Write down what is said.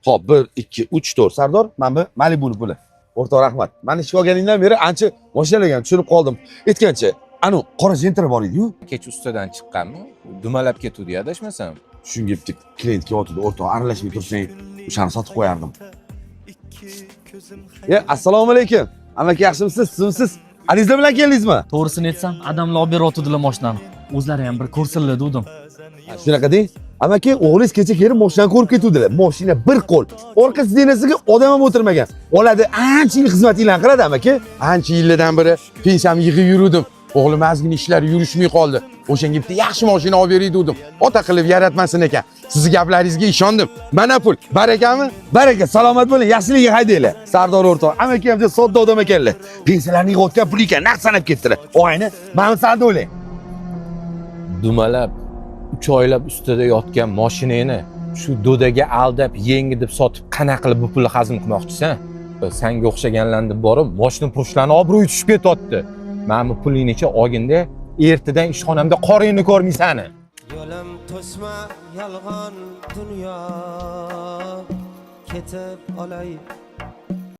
Hop 1 2 3 4 Sardor, mana bu Malibu'ni puli. O'rtoq rahmat. Meni ishga olganingdan beri ancha mashinalarga tushirib qoldim. Aytgancha, anu qora Gentra bor edi-yu. Kech ustadan chiqqanmi? Dumalab ketuvdi adashmasam. Shunga bitta klientga o'tdi, o'rtoq aralashmay tursang, o'shani sotib qo'yardim. Assalomu alaykum. Amaki yaxshimisiz? Sizmisiz? Ariza bilan keldingizmi? To'g'risini aytsam, adamlar olib berayotdilar mashinani. O'zlari ham bir ko'rsinlar dedim. Shunaqa deng. Amaki, o'g'lingiz kecha kelib mashinani ko'rib ketuvdilar. Mashina bir qo'l. Orqa sidenasiga odam ham o'tirmagan. Oladi, ancha yil xizmatinglarni qiladi amaki. Ancha yillardan beri pensiyamni yig'ib yurdim. O'g'lim ozgina ishlari yurishmay qoldi. O'shanga bitta yaxshi mashina olib beray dedim. Ota qilib yaratmasin ekan. Sizni gaplaringizga ishondim. Mana pul. Barakami? Baraka, salomat bo'ling. Yaxshiligiga haydanglar. Sardor o'rtoq, amaki ham sodda odam ekanlar. Pensiyalarni yig'ayotgan pul ekan, naqd sanab ketdilar. Oyni, mana salda o'ylang. Dumalab 3 oylab ustida yotgan mashinani shu dodaga aldab, yengi deb sotib qanaqa qilib bu pulni hazm qilmoqchisan? Senga o'xshaganlarni borib, mashina po'shtlarni obro'yi tushib ketotdi. Men bu pulingni olganda ertadan ishxonamda qoringni ko'rmaysan. Yo'lim to'sma yolg'on dunyo ketib olay